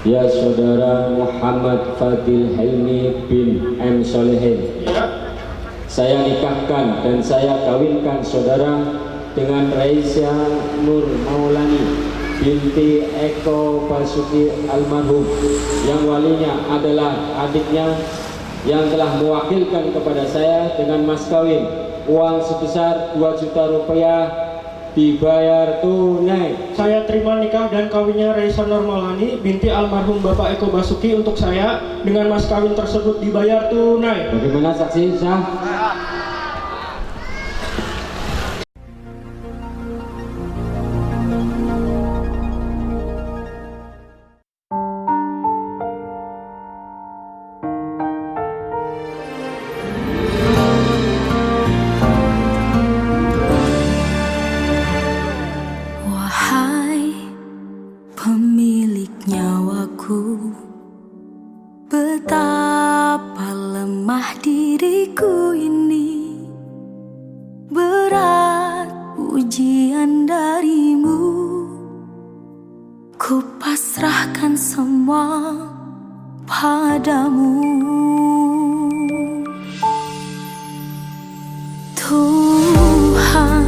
Ya saudara Muhammad Fadil Helmi bin M. Solehin, saya nikahkan dan saya kawinkan saudara dengan Raisya Nur Maulani binti Eko Basuki almarhum, yang walinya adalah adiknya, yang telah mewakilkan kepada saya dengan mas kawin uang sebesar 2 juta rupiah dibayar tunai. Saya terima nikah dan kawinnya Raisa Nur Maulani binti almarhum Bapak Eko Basuki untuk saya dengan mas kawin tersebut dibayar tunai. Bagaimana saksi sah? Pemilik nyawaku, betapa lemah diriku ini. Berat ujian darimu, ku pasrahkan semua padamu. Tuhan,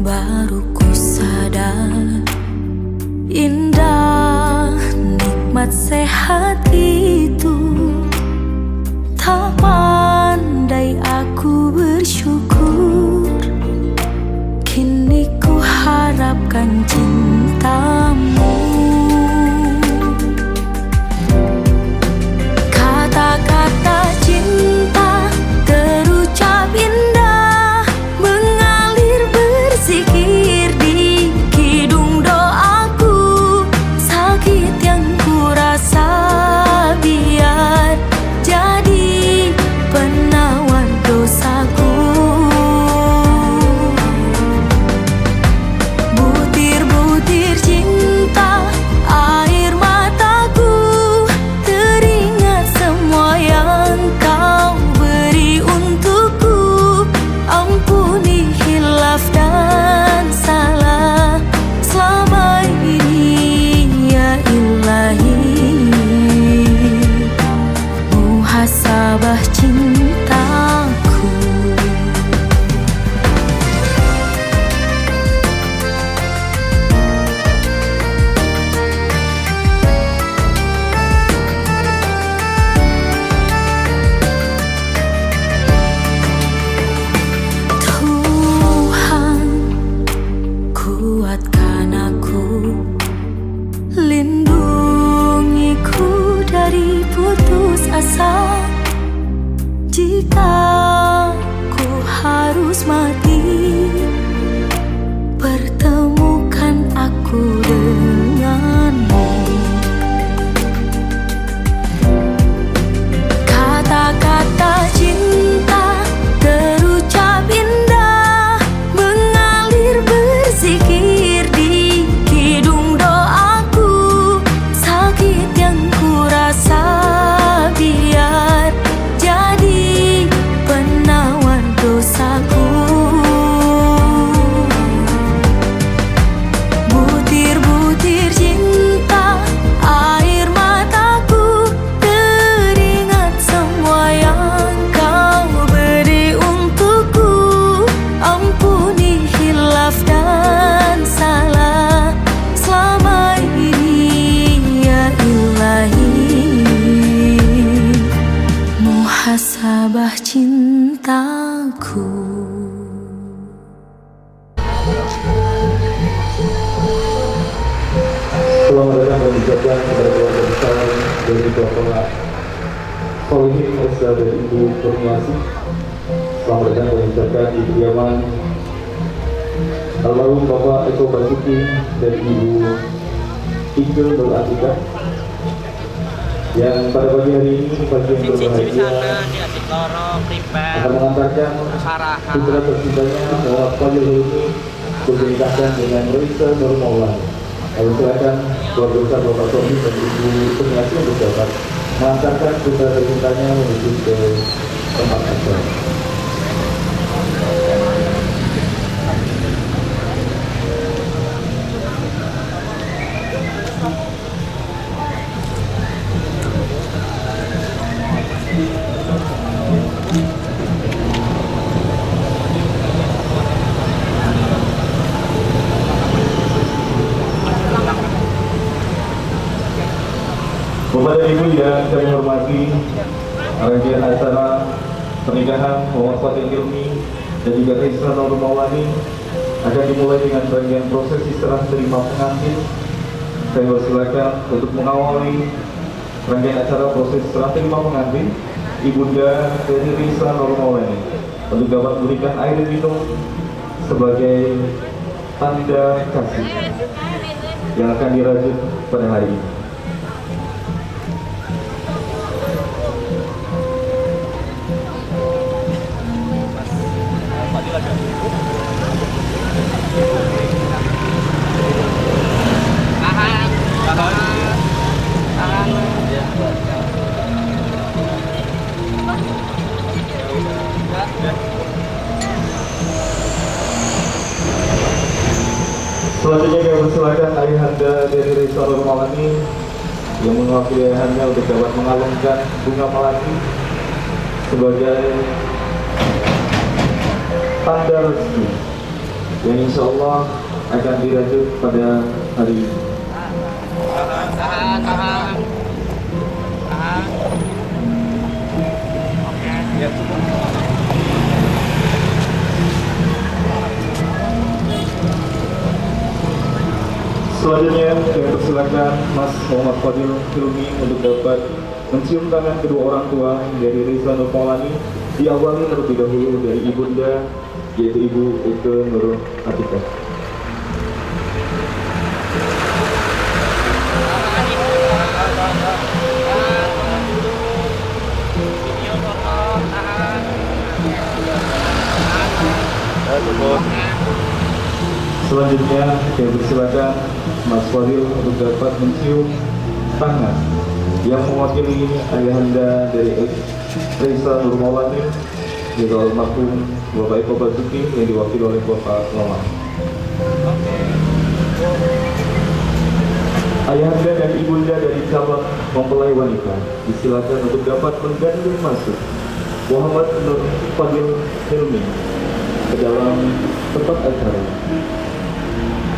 baru ku sadar indah nikmat sehat itu. Tak pandai aku bersyukur, kini ku harapkan cintamu. Kata-kata cinta terucap indah, mengalir berzikir di kidung doaku. Sakit yang ku rasa biar jadi penawar dosaku. Butir-butir cinta, air mataku, teringat semua yang kau beri untukku. Ampuni hilaf dan salah selama ini ya Ilahi. Muhasabah cintaku. Tuhan, kuatkan aku, lindungiku dari putus asa. Jika ku harus mati, pertemukan aku denganmu. Kata-kata cinta terucap indah, mengalir berzikir di kidung doaku. Sakit yang ku rasa biar jadi penawar dosaku. Butir-butir cinta, air mataku, teringat semua yang kau beri untukku. Ampuni hilaf dan salah selama ini ya Ilahi. Muhasabah cintaku. Selamat datang dan ucapkan kepada keluarga besar dari Bapak Solihin Esa dan Ibu Kurniasi. Selamat datang dan ucapkan di kediaman almarhum Bapak Eko Basuki dan Ibu Iqbal Nur Atika, yang pada pagi hari ini pagi yang berbahagia akan mengantarkan putra tercintanya Muhammad Fadil Helmi bernikahkan dengan Raisa Nur Maulani. Lalu silakan keluarga besar Bapak Tommy dan Ibu Kurniasi untuk dapat mengantarkan putra tercintanya menuju ke tempat acara. Bapak dan Ibu yang saya hormati, rangkaian acara pernikahan Muhammad Fadil Hilmi dan juga Raisa Nur Maulani akan dimulai dengan rangkaian prosesi serah terima pengantin. Saya persilakan untuk mengawali rangkaian acara proses serah terima pengantin Ibunda dari Raisa Nur Maulani untuk dapat memberikan air minum sebagai tanda kasih yang akan dirajut pada hari ini. Selanjutnya kami persilakan ayahanda dari Raisa Nur Maulani yang mewakili ayahanda untuk dapat mengalungkan bunga melati sebagai tanda restu yang insya Allah akan dirajut pada hari ini. Selanjutnya kami persilakan Mas Muhammad Fadil Hilmi untuk dapat mencium tangan kedua orang tua dari Raisa Nur Maulani, diawali terlebih dahulu dari ibunda yaitu Ibu Eke Nur Atikah. Selanjutnya saya persilakan Mas Fadil untuk dapat mencium tangan yang mewakili ayahanda dari Raisa Nur Maulani yaitu almarhum Bapak Eko Basuki yang diwakili oleh Bapak Lama. Ayahanda dan ibunda dari calon mempelai wanita disilakan untuk dapat menggandeng masuk Muhammad Nur Fadil Hilmi ke dalam tempat acara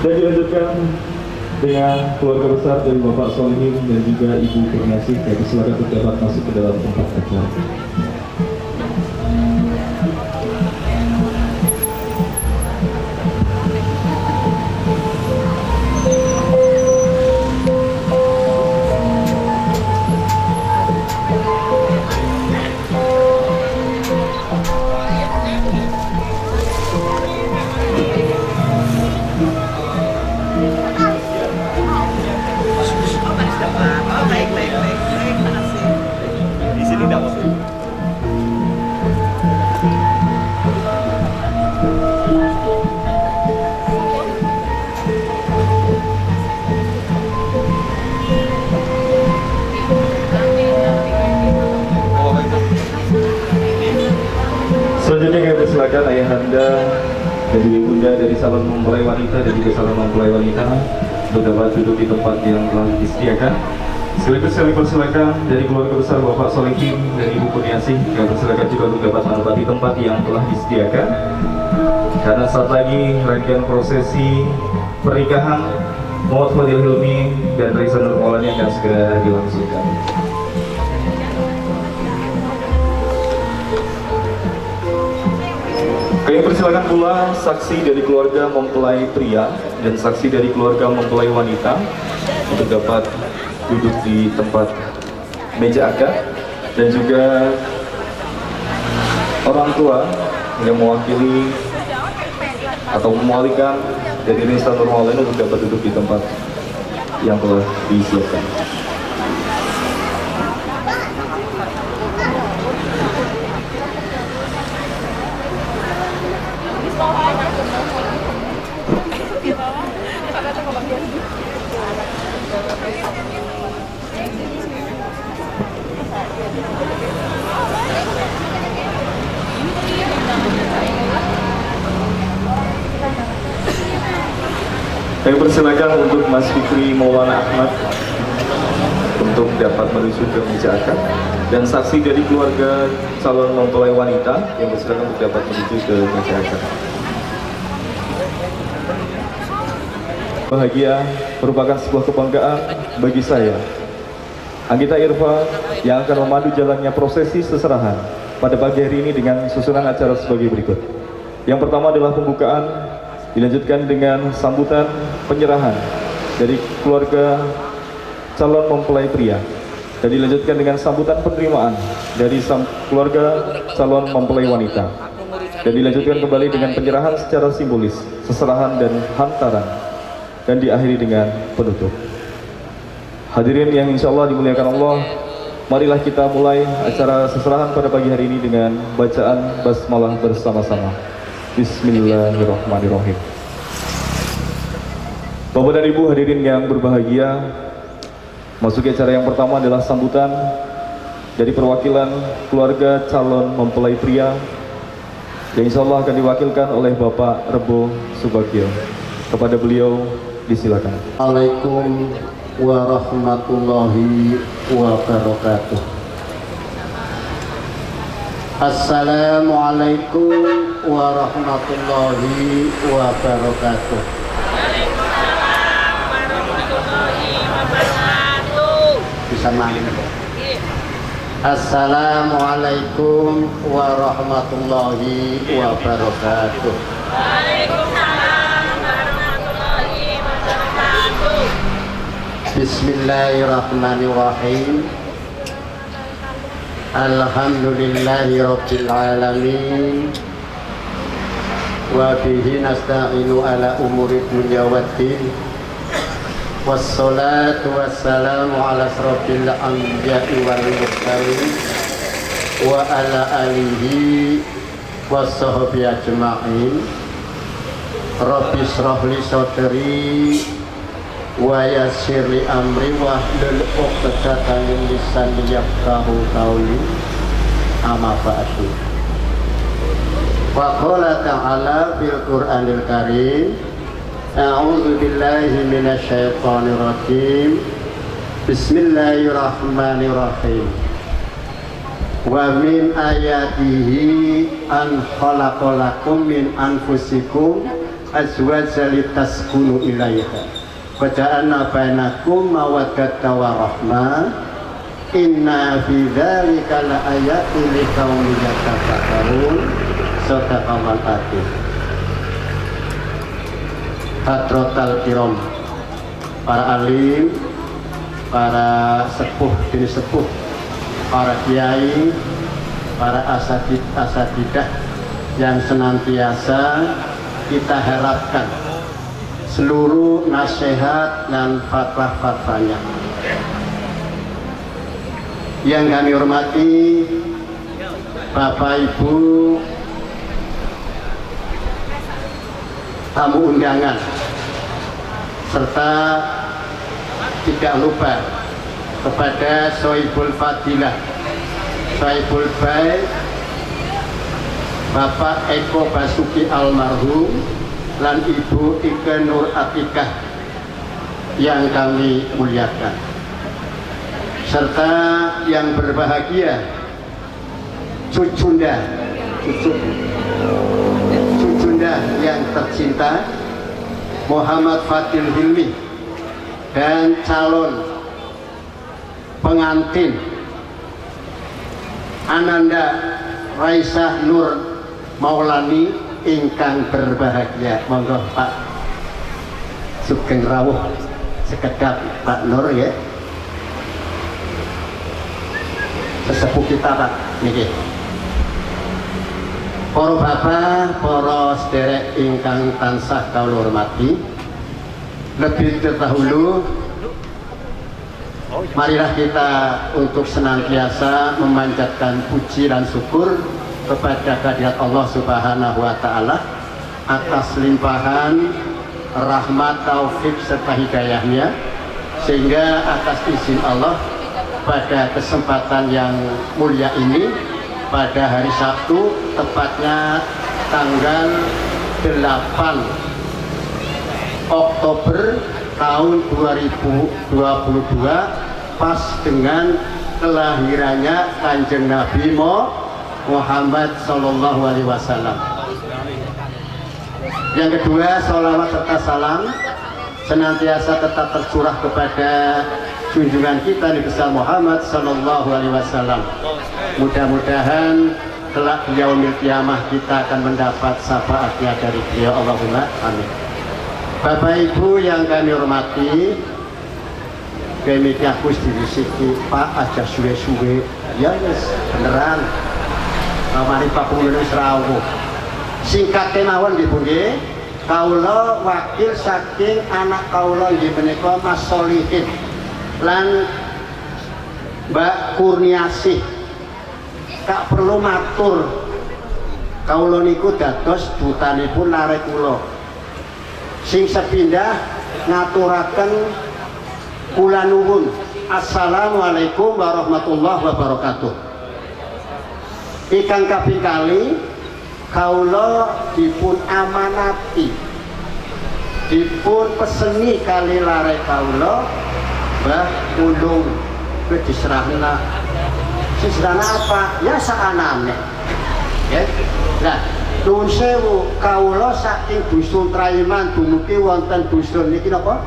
dan dilanjutkan dengan keluarga besar dari Bapak Solihin dan juga Ibu Kurniasih yang disilakan untuk dapat masuk ke dalam tempat acara. Selanjutnya kami persilakan ayahanda dari ibunda dari calon mempelai wanita dan juga calon mempelai wanita untuk dapat duduk di tempat yang telah disediakan. Sekaligus kami persilakan dari keluarga besar Bapak Solihin dan Ibu Kurniasih kami persilakan juga untuk dapat menempati tempat yang telah disediakan. Karena saat lagi rangkaian prosesi pernikahan Muhammad Fadil Hilmi dan Raisa Nur Maulani akan segera dilangsungkan. Kami persilakan pula saksi dari keluarga mempelai pria dan saksi dari keluarga mempelai wanita untuk dapat duduk di tempat meja akad dan juga orang tua yang mewakili atau mewalikan dari Raisa Nur Maulani untuk dapat duduk di tempat yang telah disiapkan. Saya persilakan untuk Mas Fikri Maulana Ahmad untuk dapat menuju ke meja akad dan saksi dari keluarga calon mempelai wanita yang persilakan untuk dapat menuju ke meja akad. Bahagia merupakan sebuah kebanggaan bagi saya Anggita Irfa yang akan memandu jalannya prosesi seserahan pada pagi hari ini dengan susunan acara sebagai berikut. Yang pertama adalah pembukaan, dilanjutkan dengan sambutan penyerahan dari keluarga calon mempelai pria, dan dilanjutkan dengan sambutan penerimaan dari keluarga calon mempelai wanita, dan dilanjutkan kembali dengan penyerahan secara simbolis, seserahan dan hantaran, dan diakhiri dengan penutup. Hadirin yang insya Allah dimuliakan Allah, marilah kita mulai acara seserahan pada pagi hari ini dengan bacaan basmalah bersama-sama. Bismillahirrahmanirrahim. Bapak dan Ibu hadirin yang berbahagia, masuki acara yang pertama adalah sambutan dari perwakilan keluarga calon mempelai pria yang insya Allah akan diwakilkan oleh Bapak Rebo Subagio. Kepada beliau disilakan. Assalamualaikum warahmatullahi wabarakatuh. Assalamualaikum warahmatullahi wabarakatuh. Bisa main. Assalamualaikum warahmatullahi wabarakatuh. Bismillahirrahmanirrahim. Alhamdulillahi rabbil alamin. Wa bihi nasta'inu ala umuri dunya waddin. Wassalatu wassalamu ala asrofil anbiya'i wal mursalin wa ala alihi wassahabi ajma'in. Rabbi shrah li sadri wa yassir li amri wahlul 'uqdatam min lisani yafqahu qawli. Amma ba'du. Wa qala ta'ala fil Qur'anil Karim, a'udzu billahi minasyaitonir rajim. Bismillahirrahmanirrahim. Wa min ayatihi an khalaqalakum min anfusikum azwajan litaskunu ilaiha wa ja'alna bainakum mawaddatan wa rahmah. Inna fi dzalika laayatin liqaumin yatafakkarun. Shadaqallahu al-azim. Hadratal kiram, para alim, para sepuh, jenis sepuh, para kiai, para asatidah yang senantiasa kita harapkan seluruh nasihat dan fatwa-fatwanya. Yang kami hormati Bapak Ibu tamu undangan, serta tidak lupa kepada Sohibul Fadilah, Sohibul Bait Bapak Eko Basuki almarhum dan Ibu Ike Nur Atikah yang kami muliakan, serta yang berbahagia cucunda yang tercinta Muhammad Fadil Hilmi dan calon pengantin Ananda Raisah Nur Maulani ingkang berbahagia. Monggo Pak Sugeng rawuh sekedap Pak Nur ya, sesepuh kita Pak niki. Para bapak, para sederek ingkang tansah kawula hormati, lebih terdahulu marilah kita untuk senantiasa memanjatkan puji dan syukur kepada kehadirat Allah Subhanahu wa Ta'ala atas limpahan rahmat, taufik serta hidayahnya, sehingga atas izin Allah pada kesempatan yang mulia ini, pada hari Sabtu, tepatnya tanggal 8 Oktober tahun 2022, pas dengan kelahirannya Kanjeng Nabi Muhammad Sallallahu Alaihi Wasallam. Yang kedua, sholawat serta salam senantiasa tetap tercurah kepada junjungan kita Nabi besar Muhammad Sallallahu Alaihi Wasallam. Mudah-mudahan kelak di yaumil kiamah kita akan mendapat syafaatnya dari beliau. Allahumma amin. Bapak Ibu yang kami hormati, kami Gus diwisiki Pak aja suwe-suwe, ya yes, beneran. Mari Pak Punggung Serawuh. Singkat kemawon nggih Bu nggih. Kaula wakil saking anak kaula nggih menika Mas Solihin lan Mbak Kurniasih. Tak perlu matur, kaula niku dados dutanipun lare kula. Sing sepindah ngaturaken kula nuwun. Assalamualaikum warahmatullahi wabarakatuh. Ikang kaping kali kaula dipun amanati, dipun peseni kali lare kaula Mbah Ulung diserahna. Sesana apa? Ya saanane. Ya. Nah, nuwun sewu kawula saking dusun Traiman dumugi wonten dusun niki napa?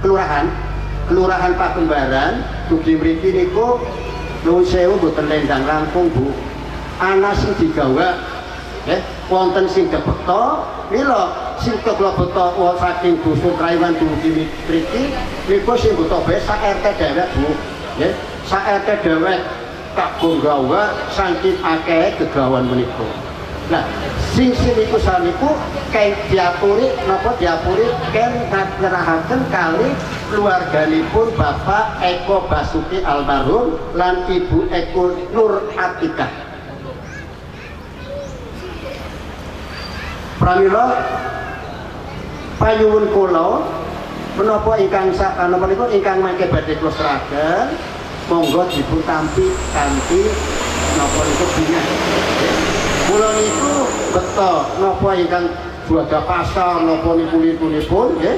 Kelurahan Pakembaran. Dugi mriki niku nuwun sewu mboten lendang rampung Bu. Ana sing digawa nggih, wonten sing debeta, mila sing keblebeta saking dusun Traiman dumugi mriki niku sing buta bae sak RT dhewek Bu. Nggih, sak RT dhewek kabung gawa saking akeh kegawan menika. Nah, sing niku saniku keng diapuri napa diapuri ken nyerahaken kali keluarganipun Bapak Eko Basuki almarhum lan Ibu Eko Nur Atikah. Pramila panyuwun kula menapa ingkang sakana menika ingkang mangke badhe kula seraken monggo dipun tampi kanthi napa niku bingah. Kula niku beto napa ingkang juaga pasar napa niku-nikunipun nggih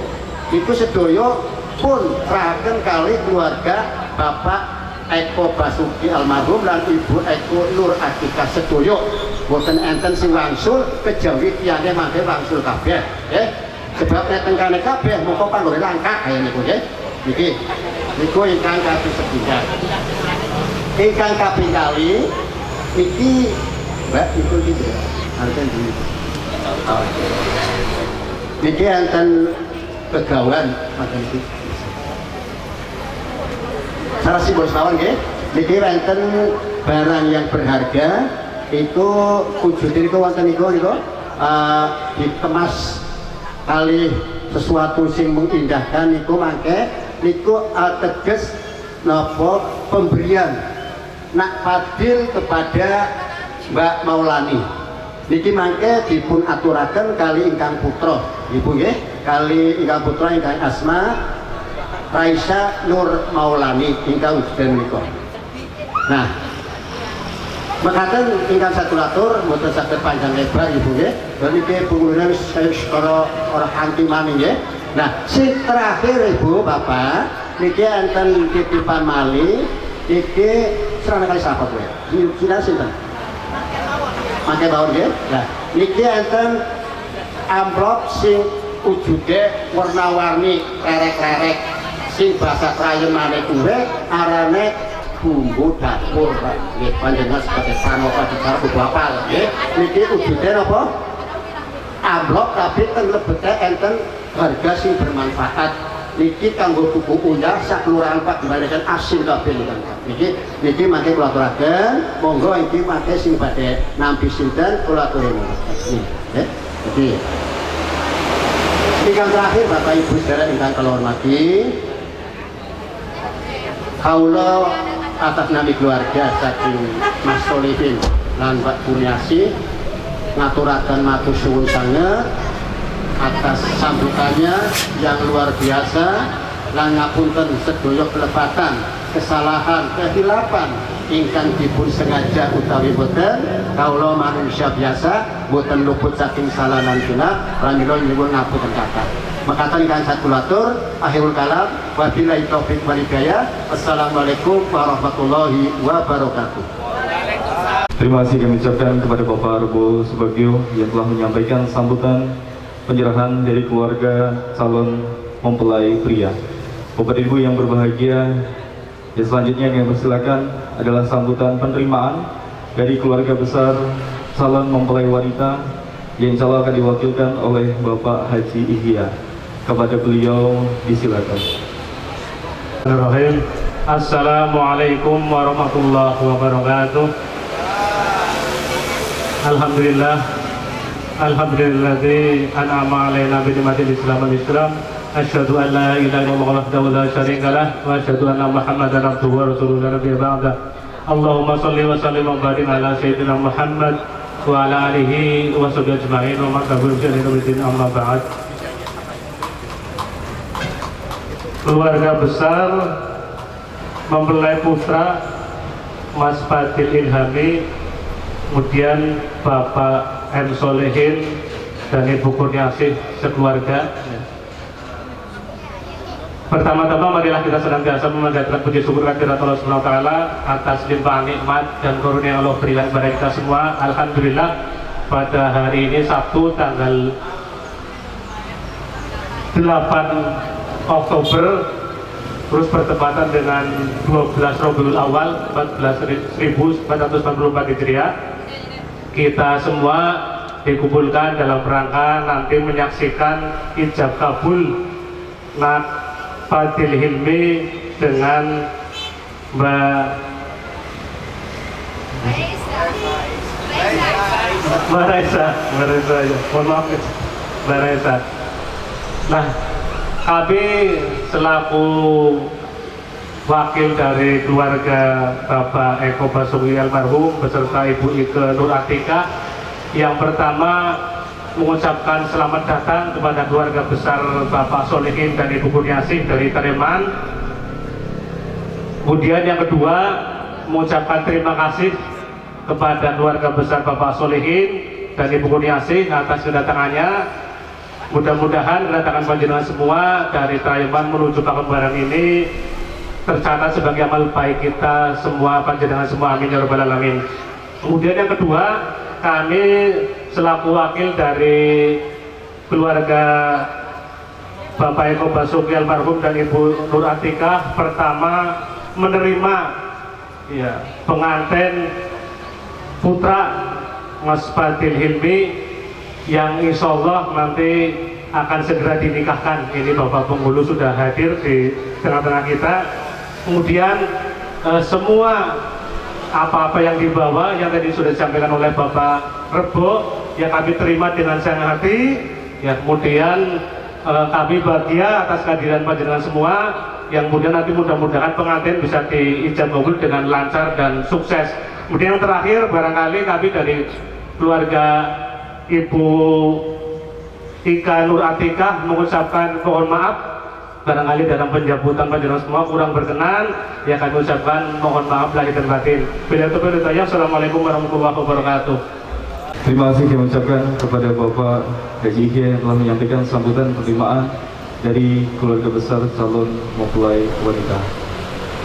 niku sedaya pun serahaken kali keluarga Bapak Eko Basuki almarhum lan Ibu Eko Nur Atikah sedaya. Boten enten sing wangsul kejawi tiyane mangke wangsul kabeh nggih. Sebab nek tengkane kabeh moko panggone langkah kaya niku nggih. Niki niku ingkang kaping sepindhah. Ingkang kaping kali niki Mbak iku iki enten di. Niki enten pegawan maten iki. Salah simbol sawon nggih. Niki enten barang yang berharga itu wujud niku wonten niku dikemas kali sesuatu sing mengindahkan niku mangke niku ateges napa pemberian nak fadil kepada Mbak Maulani niki mangke dipun aturaken kali ingkang putra ibu nggih kali ingkang putra ingkang asma Raisa Nur Maulani ingkang wujud niku. Nah mekaten ingkang satulatur mboten saged panjang lebar ibu nggih dan iki pungune saya ora anti mami nggih. Nah, sing terakhir Ibu Bapak niki enten titipan mali iki serana kali sahabat kowe. Kira sinten? Mangke bawon nggih. Nah, niki enten amplop sing wujude warna-warni lerek-lerek sing basa Krayen maneh kuwe arane bumbu dapur nggih panjenengan sebagai panoka bicara Bapak nggih. Niki wujude napa? Amplop tapi ten lebete enten harga sing bermanfaat niki kanggo buku undah sak kelurahan Pak Balasan asin kabeh niki mangke kula aturaken monggo iki mangke sing badhe nampi sinten kula aturaken nggih iki ingkang terakhir Bapak Ibu sedherek ingkang kula hormati kaula atas nama keluarga saking Mas Solihin lan Mbak Kurniasih ngaturaken matur suwun sanget atas sambutannya yang luar biasa lan ngapunten sedaya kelepatan kesalahan kehilapan ingkang dipun sengaja utawi boten kaula manusia biasa boten luput saking salah lan khilaf pramila nyuwun ngapunten kathah mekaten ingkang satulatur akhirul kalam wabillahi taufik wal hidayah. Assalamualaikum warahmatullahi wabarakatuh. Terima kasih kami ucapkan kepada Bapak Rebo Subagio yang telah menyampaikan sambutan penyerahan dari keluarga calon mempelai pria. Bapak Ibu yang berbahagia, Dan selanjutnya kami persilakan adalah sambutan penerimaan dari keluarga besar calon mempelai wanita yang insya Allah akan diwakilkan oleh Bapak Haji Ihya. Kepada beliau disilakan. Bismillahirrahmanirrahim. Assalamualaikum warahmatullahi wabarakatuh. Alhamdulilladzi an'ama alaina bi ni'matil Islam wal Islam. Asyhadu an la ilaha illallah wahdahu la syarika lah wa asyhadu anna Muhammadan abduhu wa rasuluhu la nabiyya ba'da. Allahumma shalli wa sallim wa barik ala sayyidina Muhammad wa ala alihi wa sahbihi ajma'in wa man tabi'ahum bi ihsan amma ba'd. Keluarga besar mempelai putra Mas Fadil Ilhami, kemudian Bapak M. Solehin dan Ibu Kurniasih sekeluarga. Pertama-tama marilah kita senantiasa memanjatkan puji syukur kehadirat Allah Subhanahu wa taala atas limpahan nikmat dan karunia yang Allah berikan kepada kita semua. Alhamdulillah pada hari ini Sabtu tanggal 8 Oktober terus bertepatan dengan 12 Rabiul Awal 1444 Hijriah, kita semua dikumpulkan dalam rangka nanti menyaksikan ijab kabul Nak Fadil Hilmi dengan Mbak Raisa, mohon maaf Mbak Raisa. Nah, kami selaku wakil dari keluarga Bapak Eko Basuki almarhum beserta Ibu Ike Nur Atika, yang pertama mengucapkan selamat datang kepada keluarga besar Bapak Solihin dan Ibu Kurniasih dari Tareman. Kemudian yang kedua mengucapkan terima kasih kepada keluarga besar Bapak Solihin dan Ibu Kurniasih atas kedatangannya. Mudah-mudahan kedatangan panjenengan semua dari Tareman menuju Pakubaran ini tercatat sebagai amal baik kita semua, panjenengan semua, amin ya rabbal alamin. Kemudian yang kedua, kami selaku wakil dari keluarga Bapak Eko Basuki almarhum dan Ibu Nur Atika pertama menerima pengantin putra Mas Fadil Hilmi yang insya Allah nanti akan segera dinikahkan. Ini Bapak Penghulu sudah hadir di tengah-tengah kita. Kemudian semua apa-apa yang dibawa yang tadi sudah disampaikan oleh Bapak Rebo yang kami terima dengan senang hati. Ya, kemudian kami bahagia atas kehadiran panjenengan semua, yang kemudian nanti mudah-mudahan pengantin bisa diijab kabul dengan lancar dan sukses. Kemudian yang terakhir, barangkali kami dari keluarga Ibu Ika Nur Atika mengucapkan mohon maaf barangkali dalam penjemputan panjenengan semua kurang berkenan, ya kami ucapkan mohon maaf lahir dan batin. Bila itu bertanya, assalamualaikum warahmatullahi wabarakatuh. Terima kasih kami ucapkan kepada Bapak Haji Ihya yang telah menyampaikan sambutan penerimaan dari keluarga besar calon mempelai wanita.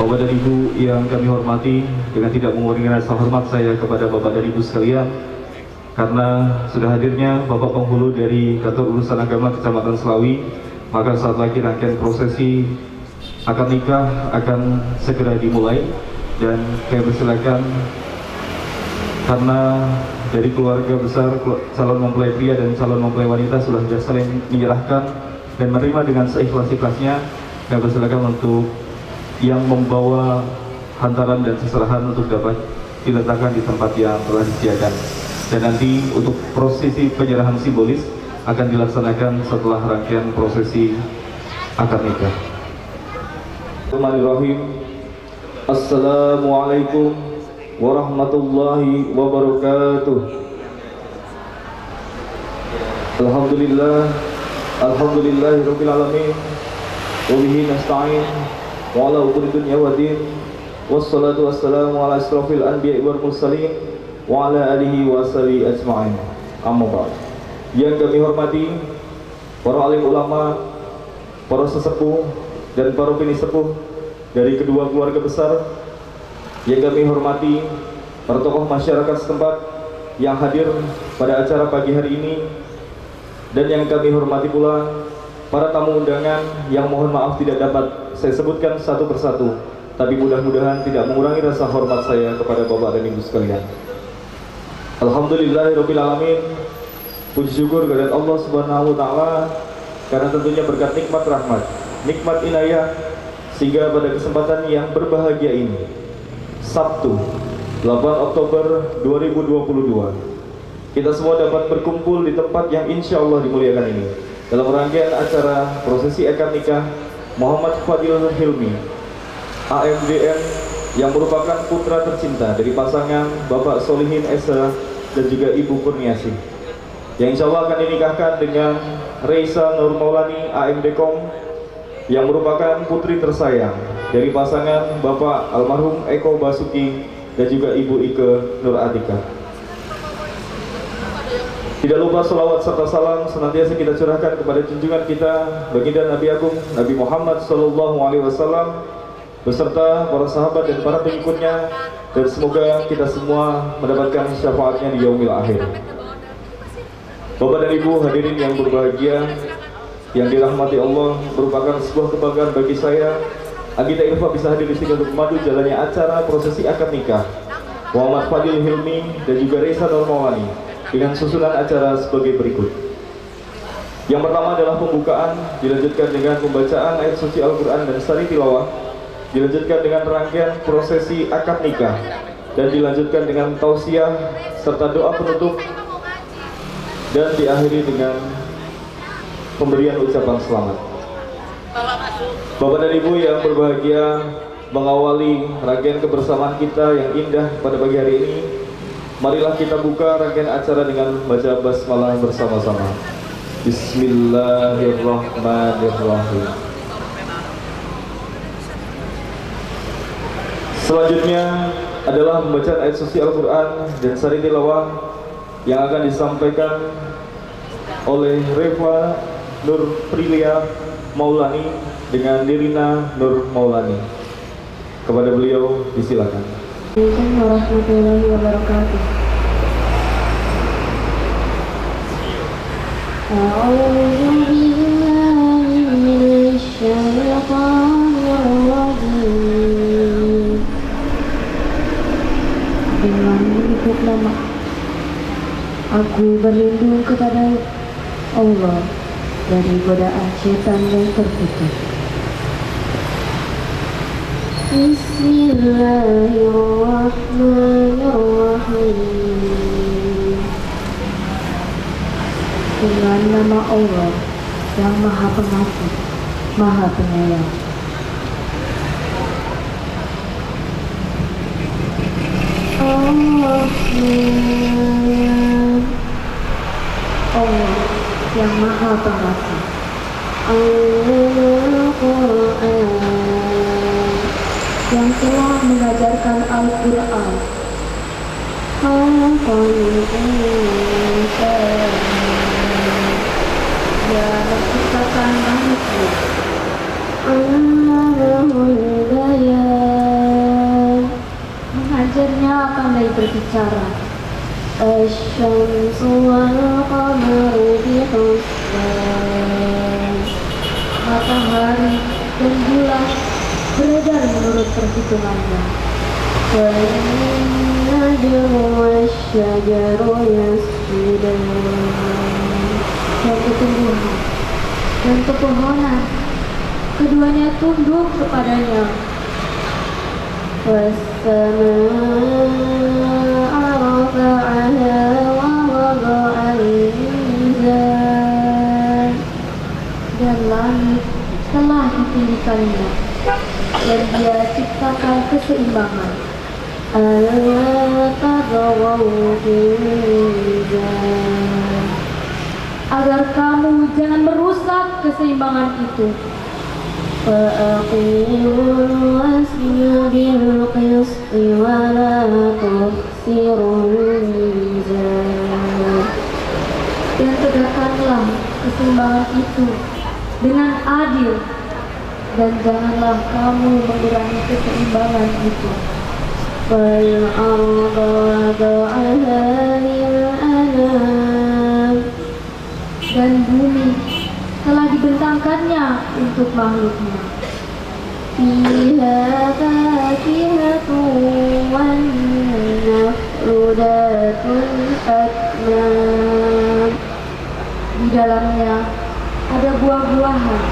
Bapak dan Ibu yang kami hormati, dengan tidak mengurangi rasa hormat saya kepada Bapak dan Ibu sekalian, karena sudah hadirnya Bapak Penghulu dari Kantor Urusan Agama Kecamatan Selawi, maka saat lagi rangkaian prosesi akad nikah akan segera dimulai, dan kami persilakan karena dari keluarga besar calon mempelai pria dan calon mempelai wanita sudah saling menyerahkan dan menerima dengan seikhlas-ikhlasnya. Kami persilakan untuk yang membawa hantaran dan seserahan untuk dapat diletakkan di tempat yang telah disediakan, dan nanti untuk prosesi penyerahan simbolis akan dilaksanakan setelah rangkaian prosesi akad nikah. Bismillahirrahmanirrahim. Assalamualaikum warahmatullahi wabarakatuh. Alhamdulillahirabbil alamin wa bihi nasta'in wa ala umuri dunya waddin wassalatu wassalamu ala asrofil anbiya'i wal mursalin wa ala alihi wa sahbihi ajma'in. Amma ba'd. Yang kami hormati para alim ulama, para sesepuh dan para pinisepuh dari kedua keluarga besar, yang kami hormati para tokoh masyarakat setempat yang hadir pada acara pagi hari ini, dan yang kami hormati pula para tamu undangan yang mohon maaf tidak dapat saya sebutkan satu persatu. tapi mudah-mudahan tidak mengurangi rasa hormat saya kepada Bapak dan Ibu sekalian. Alhamdulillahirabbil alamin. Puji syukur kehadirat Allah Subhanahu wa taala karena tentunya berkat nikmat rahmat, nikmat inayah, sehingga pada kesempatan yang berbahagia ini, Sabtu 8 Oktober 2022, kita semua dapat berkumpul di tempat yang insya Allah dimuliakan ini dalam rangkaian acara prosesi akad nikah Muhammad Fadil Hilmi AMDN yang merupakan putra tercinta dari pasangan Bapak Solihin Esa dan juga Ibu Kurniasi, yang insya Allah akan dinikahkan dengan Reisa Nur Maulani AMDKOM yang merupakan putri tersayang dari pasangan Bapak almarhum Eko Basuki dan juga Ibu Ike Nur Atika. Tidak lupa salawat serta salam senantiasa kita curahkan kepada junjungan kita baginda Nabi Agung Nabi Muhammad SAW beserta para sahabat dan para pengikutnya, dan semoga kita semua mendapatkan syafaatnya di yaumil akhir. Bapak dan Ibu hadirin yang berbahagia, yang dirahmati Allah, merupakan sebuah kebanggaan bagi saya Agita Irfa bisa hadir di sini untuk memandu jalannya acara prosesi akad nikah Muhammad Fadil Hilmi dan juga Reisa Nur Maulani dengan susunan acara sebagai berikut. Yang pertama adalah pembukaan, dilanjutkan dengan pembacaan ayat suci Al-Quran dan sari tilawah, dilanjutkan dengan rangkaian prosesi akad nikah, dan dilanjutkan dengan tausiah serta doa penutup, dan diakhiri dengan pemberian ucapan selamat. Bapak dan Ibu yang berbahagia, mengawali rangkaian kebersamaan kita yang indah pada pagi hari ini, marilah kita buka rangkaian acara dengan baca basmalah bersama-sama. Bismillahirrahmanirrahim. Selanjutnya adalah pembacaan ayat suci Al-Quran dan sari tilawah yang akan disampaikan oleh Reva Nur Prilia Maulani dengan Nirina Nur Maulani. Kepada beliau disilakan. Assalamualaikum warahmatullahi wabarakatuh. A'udzu billahi minasy syaithanir rajim. Dengan menyebut nama, aku berlindung kepada Allah dari godaan setan yang terkutuk. Bismillahirrahmanirrahim. Dengan nama Allah yang Maha Pengasih, Maha Penyayang. Allah yang Maha Pengasih. Al-Quran yang telah mengajarkan Al-Quran. Dia menciptakan manusia. Mengajarnya akan dari berbicara. Asy-syamsu wal-qamaru bihusban. Matahari dan bulan beredar menurut perhitungannya. Dan tumbuhan dan pepohonan, keduanya tunduk kepadanya. Dan langit telah ditinggikannya, dan dia ciptakan keseimbangan. Agar kamu jangan merusak keseimbangan itu. Dan tegakkanlah keseimbangan itu dengan adil, dan janganlah kamu mengurangi keseimbangan itu. Dan bumi telah dibentangkannya untuk makhluknya. فيها فاكهة والنخل ذات الأكمام. Di dalamnya ada buah-buahan,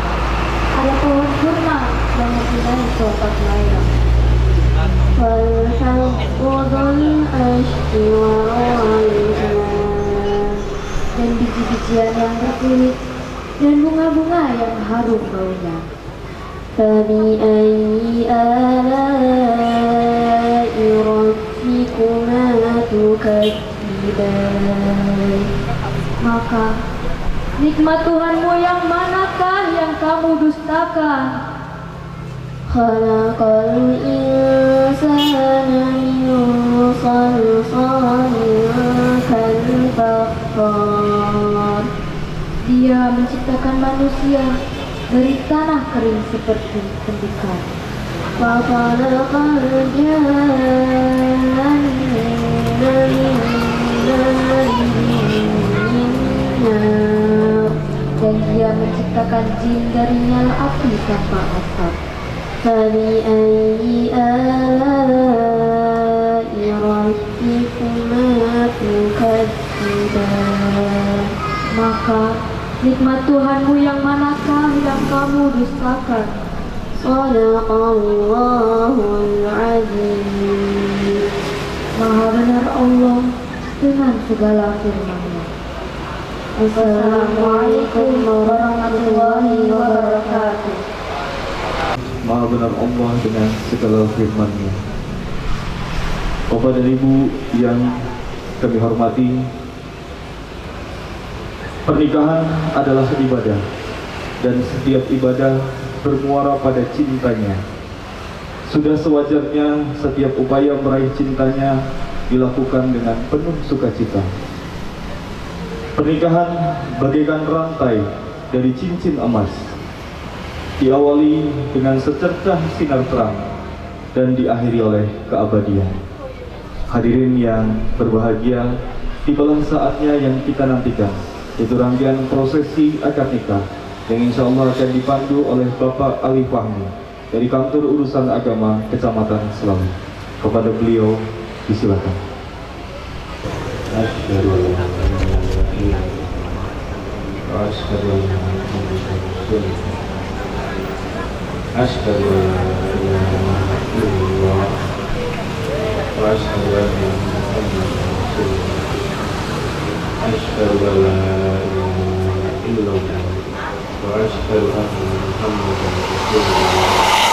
ada pohon kurma yang mempunyai tongkat layang. Dan biji-bijian yang berkulit dan bunga-bunga yang harum baunya. فَبِأَيِّ آلَاءِ رَبِّكُمَا تُكَذِّبَانِ. Maka nikmat Tuhanmu yang manakah yang kamu dustakan? Khalaqal insana min salsalin kalfakhar. Dia menciptakan manusia dari tanah kering seperti tembikar. Wa khalaqal janna min nar. Dan dia menciptakan jin dari nyala api tanpa asap. فَبِأَيِّ آلَاءِ رَبِّكُمَا تُكَذِّبَانِ. Maka nikmat Tuhanmu yang manakah yang kamu dustakan? Shadaqallahul azim. Maha benar Allah dengan segala firman-Nya. Assalamualaikum warahmatullahi wabarakatuh. Maha benar Allah dengan segala firman-Nya. Bapak dan Ibu yang kami hormati, pernikahan adalah ibadah, dan setiap ibadah bermuara pada cintanya. Sudah sewajarnya setiap upaya meraih cintanya dilakukan dengan penuh sukacita. Pernikahan bagaikan rantai dari cincin emas, diawali dengan secercah sinar terang dan diakhiri oleh keabadian. Hadirin yang berbahagia, tibalah saatnya yang kita nantikan, yaitu rangkaian prosesi akad nikah yang insya Allah akan dipandu oleh Bapak Ali Fahmi dari Kantor Urusan Agama Kecamatan Selawi. Kepada beliau disilakan. Asyhadu an la ilaha illallah wa asyhadu anna Muhammadan Rasulullah. Asyhadu an la ilaha illallah wa asyhadu anna Muhammadan Rasulullah.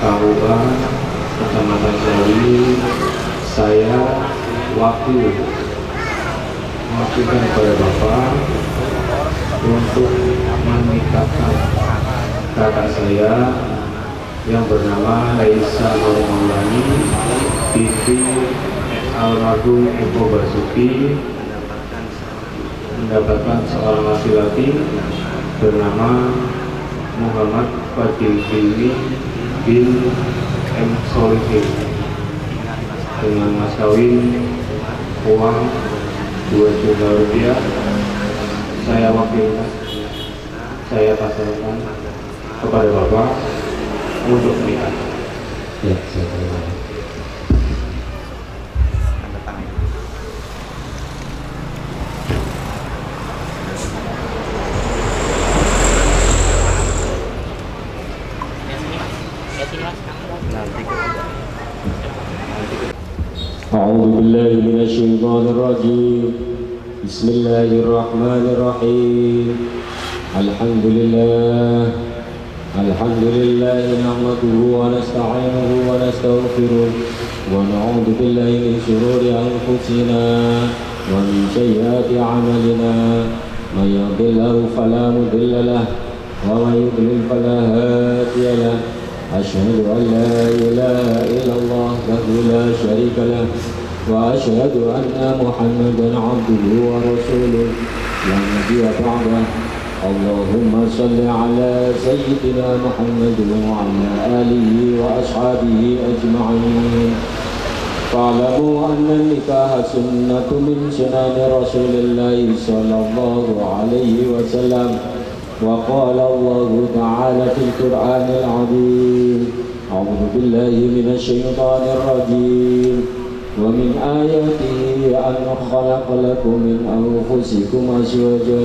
Kabupaten Kecamatan Selawi, saya mewakilkan kepada Bapak untuk menikahkan kakak saya yang bernama Raisa Nur Maulani binti almarhum Eko Basuki, mendapatkan seorang laki-laki bernama Muhammad Fadil Hilmi bin M. Solihin dengan mas kawin uang 2 juta rupiah. Saya wakilkan, saya pasrahkan kepada Bapak untuk menikah. Ya, saya terima. أعوذ بالله من الشيطان الرجيم. بسم الله الرحمن الرحيم. الحمد لله نحمده ونستعينه ونستغفره ونعوذ بالله من شرور أنفسنا ومن سيئات أعمالنا. من يهد الله فلا مضل له ومن يضلل فلا هادي له. أشهد أن لا إله إلا الله وحده لا شريك له وأشهد أن محمدا عبده ورسوله لا نبي بعده اللهم صل على سيدنا محمد وعلى آله وأصحابه أجمعين فاعلموا أن النكاح سنة من سنن رسول الله صلى الله عليه وسلم وقال الله تعالى في القرآن العظيم أعوذ بالله من الشيطان الرجيم ومن آياته أن خلق لكم من أنفسكم أزواجا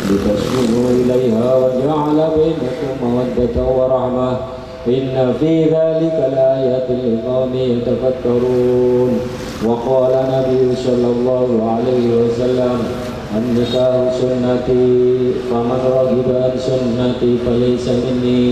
لتسكنوا إليها وجعل بينكم مودة ورحمة إن في ذلك لآيات لقوم يتفكرون وقال النبي صلى الله عليه وسلم النكاح سنتي فمن رغب عن سنتي فليس مني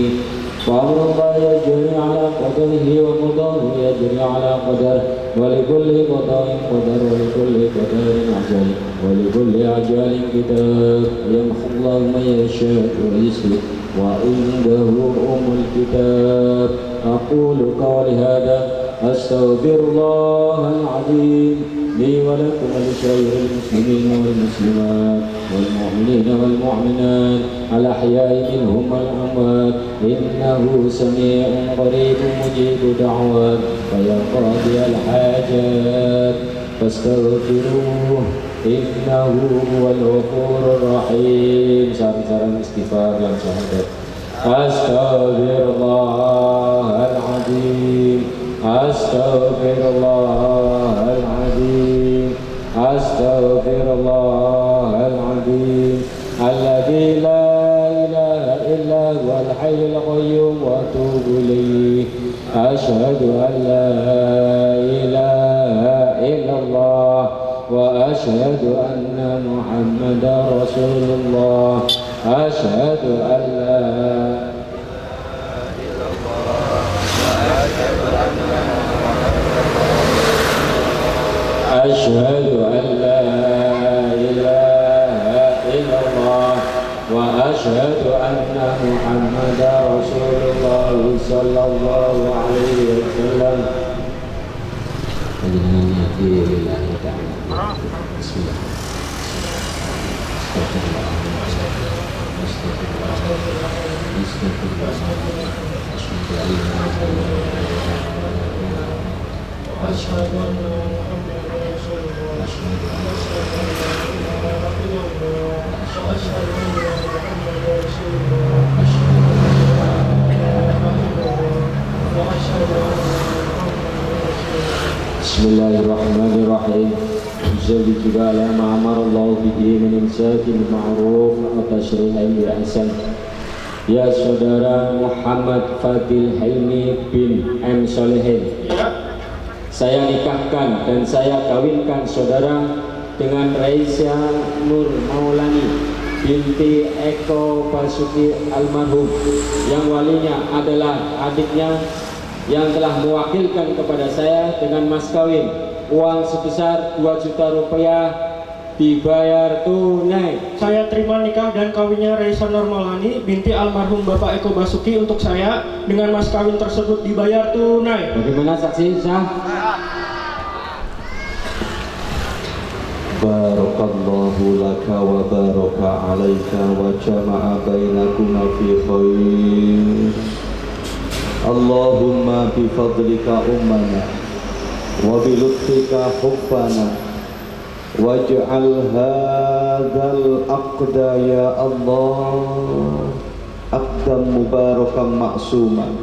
فأمر الله يجري على قدره وقضاه يجري على قدره ولكل قضاء قدر ولكل قدر أجل ولكل أجل كتاب يمحو الله من يشاء ويثبت وعنده أم الكتاب أقول قولي هذا أستغفر الله العظيم لي ولكم ولسائر المسلمين والمسلمات والمؤمنين والمؤمنات الأحياء منهم والأموات إنه سميع قريب مجيب دعوات ويا قاضي الحاجات فاستغفروه إنه هو الغفور الرحيم sarang-sarang istighfar dan syahadat Astaghfirullahaladzim Astaghfirullahaladzim Astaghfirullahaladzim Alladzi la ilaha illa huwal hayyul qayyum wa atubu ilaih Asyhadu an la ilaha illallah wa asyhadu anna Muhammadar Rasulullah Asyhadu an la أشهد أن لا إله إلا الله وأشهد أن محمدا رسول الله صلى الله عليه وسلم بسم الله أشهد أن Bismillahirrahmanirrahim. Jadi juga lama amar Allah bihi min imsakin ma'ruf wa tashri'in bi ihsan. Ya saudara Muhammad Fadil Hilmi bin M. Solehin, saya nikahkan dan saya kawinkan saudara dengan Raisa Nur Maulani binti Eko Basuki almarhum yang walinya adalah adiknya yang telah mewakilkan kepada saya dengan mas kawin uang sebesar 2 juta rupiah dibayar tunai. Saya terima nikah dan kawinnya Raisa Nur Maulani binti almarhum Bapak Eko Basuki untuk saya dengan mas kawin tersebut dibayar tunai. Bagaimana saksi sah? Barakallahu laka wa baraka alaika wa jama'a bainakuma fi khair. Allahumma bifadlika ummana wa bilutfika hubbana waj'al hadzal aqda ya Allah aqdam mubarakan ma'suman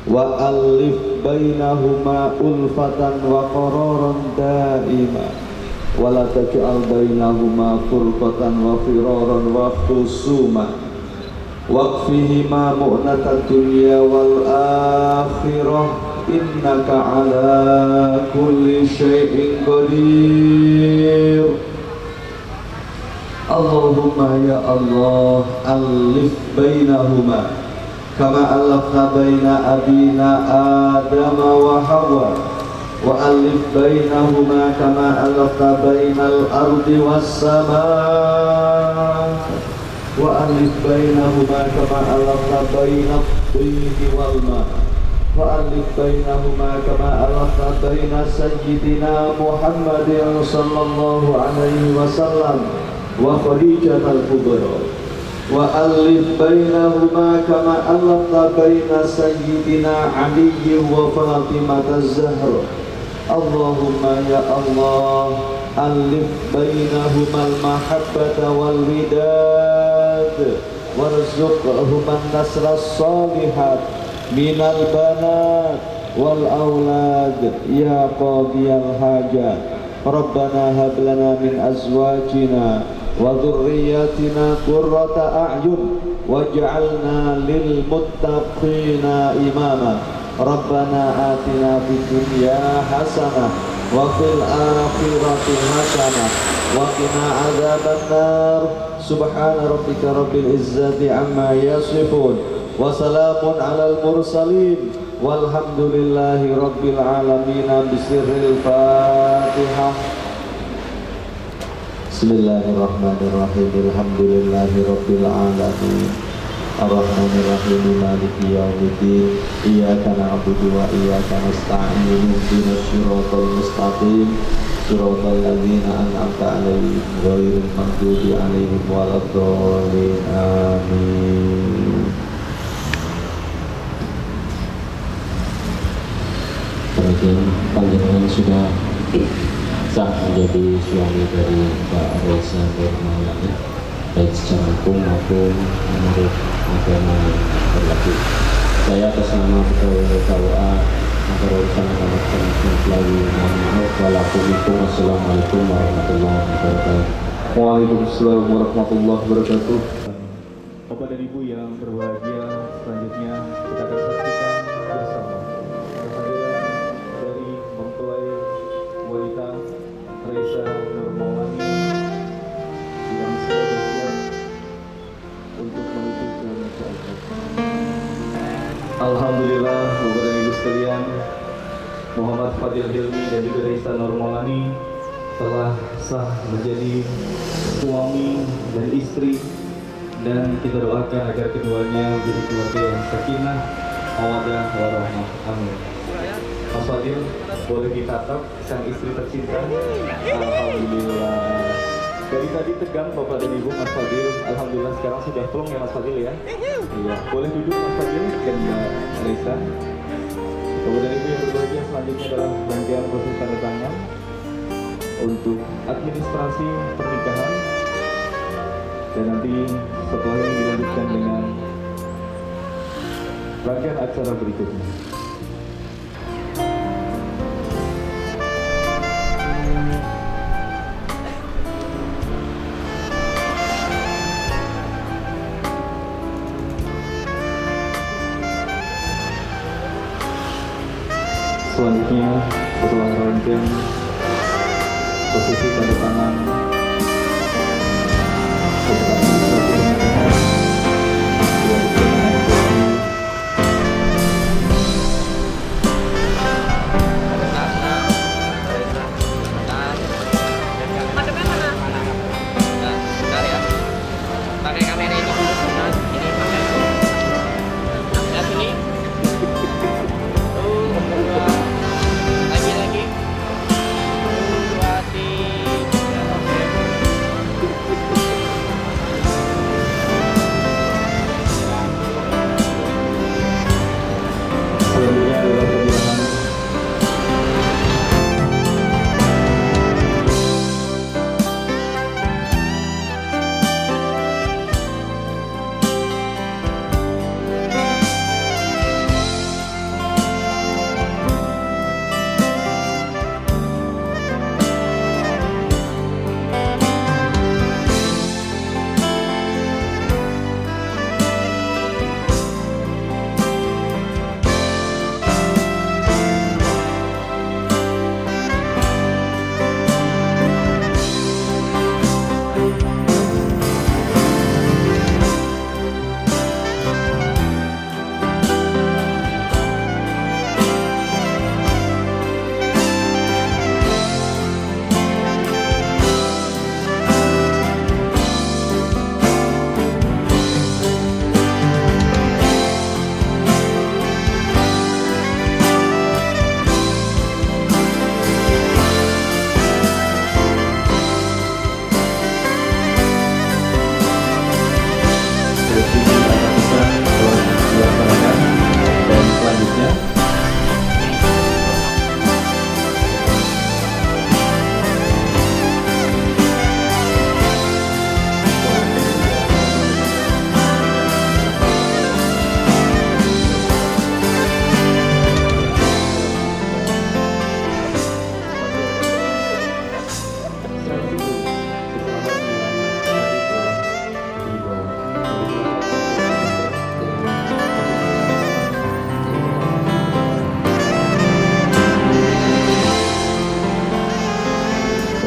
wa alif bainahuma ulfatan wa qararan daima wa la taj'al bainahuma furqatan wa firaran wa khusuman waqfihima mu'natad dunya wal akhirah innaka ala kulli syai'in qadir. Allahumma ya Allah alif bainahuma kama alafna baina abina Adam wa Hawa wa alif bainahuma kama alafna bainal ardi was samaa wa alif bainahuma kama alafna bainat tini wal ma وألف بينهما كما ألفت بين سيدنا محمد صلى الله عليه وسلم وخديجة الكبرى وألف بينهما كما ألفت بين سيدنا علي وفاطمة الزهراء اللهم يا الله ألف بينهما المحبة والوداد وارزقهما النصر الصالحات من البنات والأولاد يا قاضي الحاجات ربنا هب لنا من أزواجنا وذرياتنا قرة أعين واجعلنا للمتقين إماما ربنا آتنا في الدنيا حسنة وفي الآخرة حسنة وقنا عذاب النار سبحان ربك رب العزة عما يصفون وسلام على المرسلين والحمد لله رب العالمين بسر الفاتحة بسم الله الرحمن الرحيم الحمد لله رب العالمين الرحمن الرحيم مالك يوم الدين إياك نعبد وإياك نستعين اهدنا الصراط المستقيم صراط الذين أنعمت عليهم غير المغضوب عليهم ولا الضالين آمين. Kemudian panjenengan sudah sah menjadi suami dari Mbak Reza Nurmaulani baik secara hukum maupun menurut agama yang berlaku. Saya atas nama Pegawai KUA Kantor Urusan Agama melalui mohon maaf. Wassalamualaikum warahmatullahi wabarakatuh. Waalaikumsalam warahmatullahi wabarakatuh. Bapak dan Ibu yang berbahagia, selanjutnya kita akan saksikan bersama kehadiran dari mempelai wanita Reza Nurmaulani yang sudah bersiap untuk menuju ke masyarakat. Alhamdulillah, Bapak dan Ibu sekalian, Muhammad Fadil Hilmi dan juga Reza Nurmaulani telah sah menjadi suami dan istri, dan kita doakan agar keduanya menjadi keluarga yang sakinah, mawaddah warahmah. Amin. Mas Fadil, boleh ditatap sang istri tercinta. Alhamdulillah. Dari tadi tegang Bapak dan Ibu Mas Fadil. Alhamdulillah sekarang sudah plong ya Mas Fadil ya. Iya. Boleh duduk Mas Fadil dan Mbak Reza. Bapak dan Ibu yang berbahagia, selanjutnya adalah rangkaian proses tanda tangan untuk administrasi pernikahan, dan nanti setelah ini dilanjutkan dengan rangkaian acara berikutnya. Selanjutnya setelah rangkaian posisi tanda tangan pakai kamera ini dulu, ini pakai lihat sini. Lagi 1, 2, 3.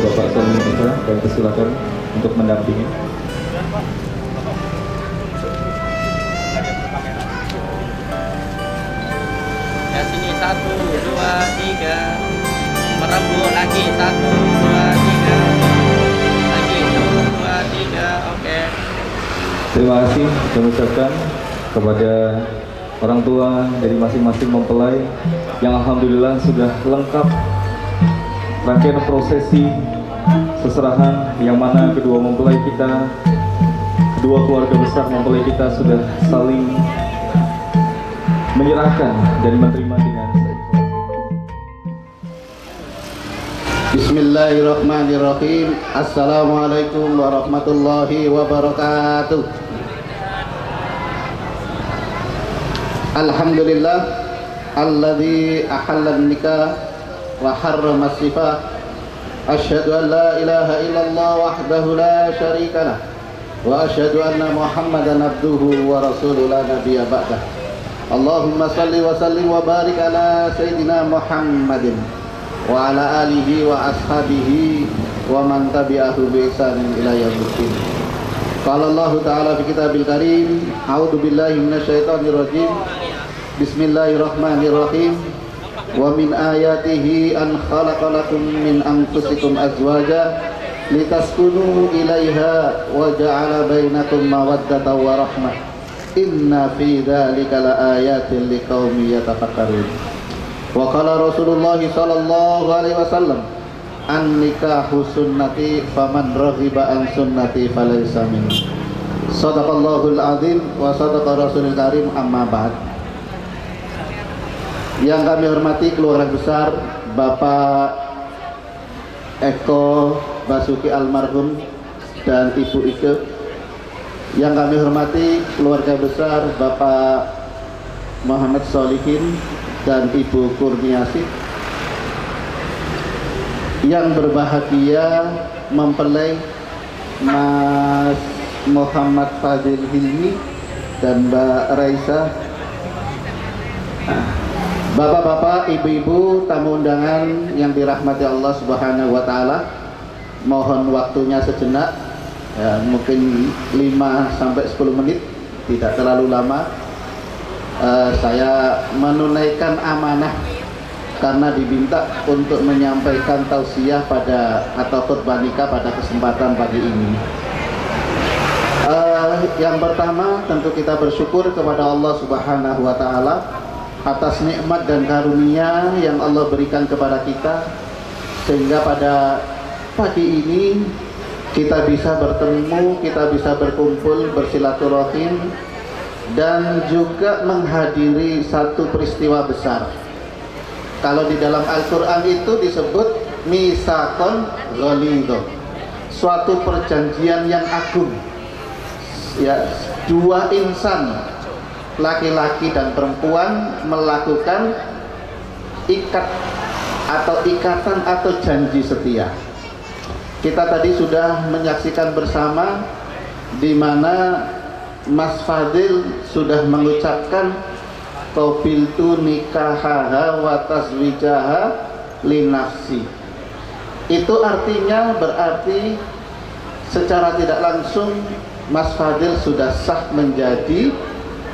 Bapak Salim Eka, dan persilakan untuk mendampingi. Ya sini 1, 2, 3. Merembuk lagi 1, 2, 3. Lagi 1, 2, 3. Oke. Terima kasih kami ucapkan kepada orang tua dari masing-masing mempelai yang alhamdulillah sudah lengkap rangkaian prosesi seserahan, yang mana kedua mempelai kita, kedua keluarga besar mempelai kita sudah saling menyerahkan dan menerima dengan Bismillahirrahmanirrahim. Assalamualaikum warahmatullahi wabarakatuh. Alhamdulillah alladzi ahallan nikah wa harrama sifah. Asyhadu an la ilaha illallah wahdahu la syarika lah wa asyhadu anna Muhammadan abduhu wa rasuluhu la nabiyya ba'dah. Allahumma salli wa sallim wa barik ala sayyidina Muhammadin wa ala alihi wa ashabihi wa man tabi'ahu bi ihsanin ila yaumil. Qala Allah Ta'ala fi kitabil karim, a'udzu billahi minasyaitonir rajim. Bismillahirrahmanirrahim. Wa min ayatihi an khalaqalakum min anfusikum azwaja litaskunu ilaiha wa ja'ala bainakum mawaddatan wa rahmah. Inna fi dzalika laayatin liqaumin yatafakkarun. Wa qala Rasulullah sallallahu alaihi wasallam, an-nikahu sunnati faman raghiba an sunnati falaysa minni. Shadaqallahul azim wa shadaqa rasulul karim, amma ba'd. Yang kami hormati keluarga besar Bapak Eko Basuki almarhum dan Ibu Ike. Yang kami hormati keluarga besar Bapak Muhammad Solihin dan Ibu Kurniasih. Yang berbahagia mempelai Mas Muhammad Fadil Hilmi dan Mbak Raisa. Bapak-bapak, ibu-ibu, tamu undangan yang dirahmati Allah Subhanahu wa taala, mohon waktunya sejenak, ya, mungkin 5-10 menit, tidak terlalu lama. Saya menunaikan amanah karena diminta untuk menyampaikan tausiah atau khutbah nikah pada kesempatan pagi ini. Yang pertama, tentu kita bersyukur kepada Allah Subhanahu wa taala atas nikmat dan karunia yang Allah berikan kepada kita, sehingga pada pagi ini kita bisa bertemu, kita bisa berkumpul, bersilaturahim, dan juga menghadiri satu peristiwa besar. Kalau di dalam Al-Quran itu disebut misaqon ghalidho, suatu perjanjian yang agung, ya, dua insan, laki-laki dan perempuan, melakukan ikatan atau janji setia. Kita tadi sudah menyaksikan bersama di mana Mas Fadil sudah mengucapkan qabiltu nikahaha wa tazwijaha li nafsi. Itu artinya berarti secara tidak langsung Mas Fadil sudah sah menjadi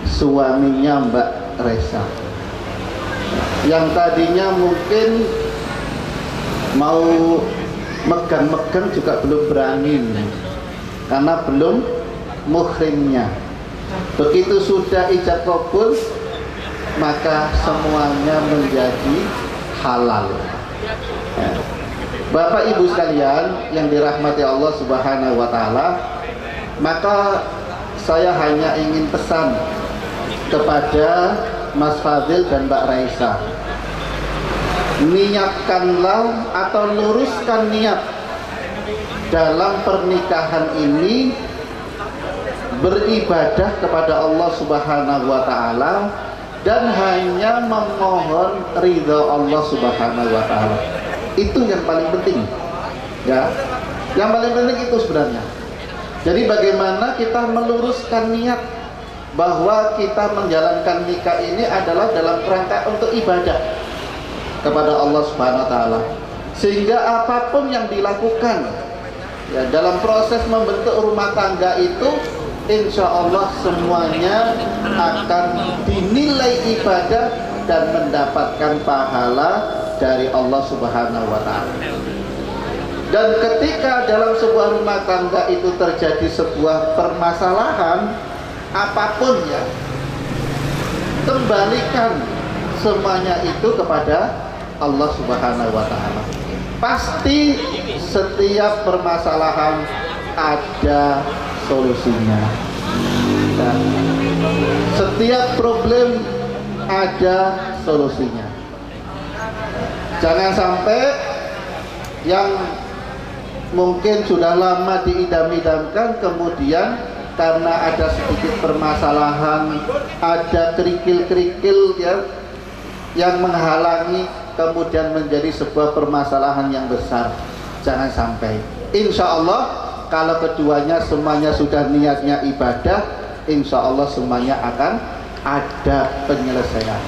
suaminya Mbak Resa. Yang tadinya mungkin mau megang-megang juga belum berani karena belum muhrimnya. Begitu sudah ijab kabul, maka semuanya menjadi halal. Bapak Ibu sekalian yang dirahmati Allah Subhanahu wa taala, maka saya hanya ingin pesan kepada Mas Fadil dan Mbak Raisa, niatkanlah atau luruskan niat dalam pernikahan ini beribadah kepada Allah Subhanahu wa taala dan hanya memohon ridha Allah Subhanahu wa taala. Itu yang paling penting, ya. Yang paling penting itu sebenarnya. Jadi bagaimana kita meluruskan niat bahwa kita menjalankan nikah ini adalah dalam kerangka untuk ibadah kepada Allah Subhanahu wa taala. sehingga apapun yang dilakukan ya dalam proses membentuk rumah tangga itu, insya Allah semuanya akan dinilai ibadah dan mendapatkan pahala dari Allah Subhanahu wa Ta'ala. Dan ketika dalam sebuah rumah tangga itu terjadi sebuah permasalahan apapun ya, kembalikan semuanya itu kepada Allah Subhanahu wa Ta'ala. Pasti setiap permasalahan ada solusinya. Dan setiap problem ada solusinya. Jangan sampai yang mungkin sudah lama diidam-idamkan kemudian karena ada sedikit permasalahan, ada kerikil-kerikil ya yang menghalangi, kemudian menjadi sebuah permasalahan yang besar. Jangan sampai. Insya Allah kalau keduanya semuanya sudah niatnya ibadah, insya Allah semuanya akan ada penyelesaian.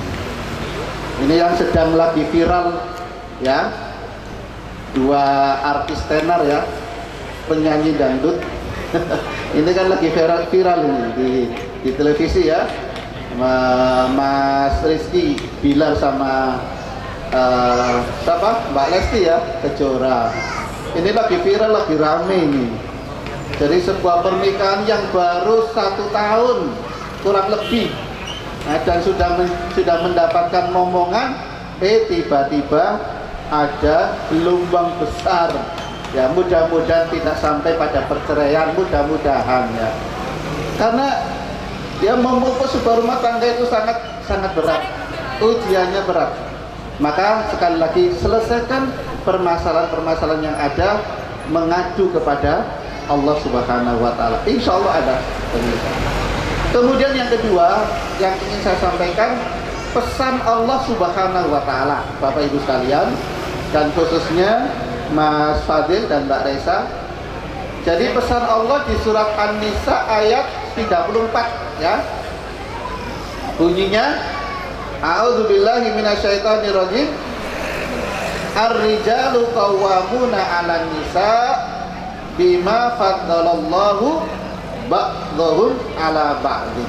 Ini yang sedang lagi viral ya, dua artis tenar ya, penyanyi dangdut. Ini kan lagi viral ini di televisi ya, Mas Rizky Bilar sama siapa? Mbak Lesti ya, Kejora. Ini lagi viral, lagi rame ini. Jadi sebuah pernikahan yang baru 1 tahun kurang lebih, nah, dan sudah mendapatkan momongan, tiba-tiba ada gelombang besar. Ya mudah-mudahan tidak sampai pada perceraian, mudah-mudahan ya. Karena ya memupus sebuah rumah tangga itu sangat berat, ujiannya berat. Maka sekali lagi selesaikan permasalahan-permasalahan yang ada, mengadu kepada Allah Subhanahu wa Ta'ala. Insya Allah ada penyelesaian. Kemudian yang kedua yang ingin saya sampaikan, pesan Allah Subhanahu wa Ta'ala, Bapak Ibu sekalian, dan khususnya Mas Fadil dan Mbak Reza. Jadi pesan Allah di surat An-Nisa ayat 34 ya. Bunyinya, A'udzubillahi minasyaitonirrajim. Ar-rijalu qawwamuna 'alan nisa bima faddalallahu ba'dhum 'ala ba'dhin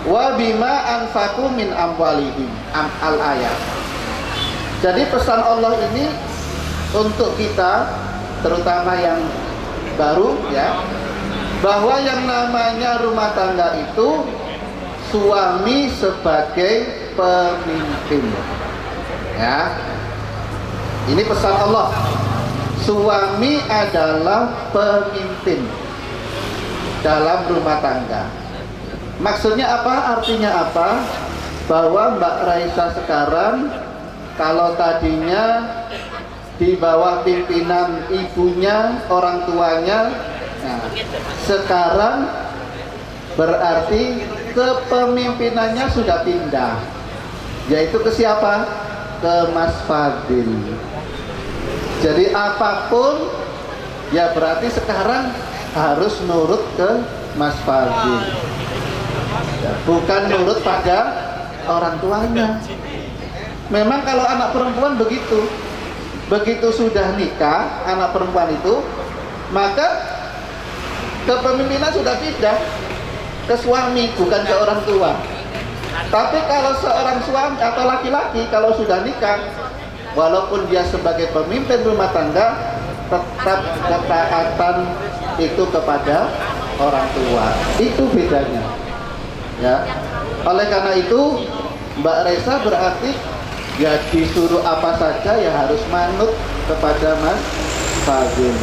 wa bima anfaqu min amwalihim. Al-ayat. Jadi pesan Allah ini untuk kita, terutama yang baru ya, bahwa yang namanya rumah tangga itu suami sebagai pemimpin ya. Ini pesan Allah, suami adalah pemimpin dalam rumah tangga. Maksudnya apa? Artinya apa? Bahwa Mbak Raisa sekarang kalau tadinya di bawah pimpinan ibunya, orang tuanya, nah, sekarang berarti kepemimpinannya sudah pindah, yaitu ke siapa? Ke Mas Fadil. Jadi apapun ya berarti sekarang harus nurut ke Mas Fadil ya, bukan nurut pada orang tuanya. Memang kalau anak perempuan begitu, begitu sudah nikah anak perempuan itu, maka kepemimpinan sudah pindah ke suami, bukan ke orang tua. Tapi kalau seorang suami atau laki-laki kalau sudah nikah, walaupun dia sebagai pemimpin rumah tangga, tetap ketaatan itu kepada orang tua. Itu bedanya ya. Oleh karena itu Mbak Reza berarti ya disuruh apa saja ya harus manut kepada Mas Fadil,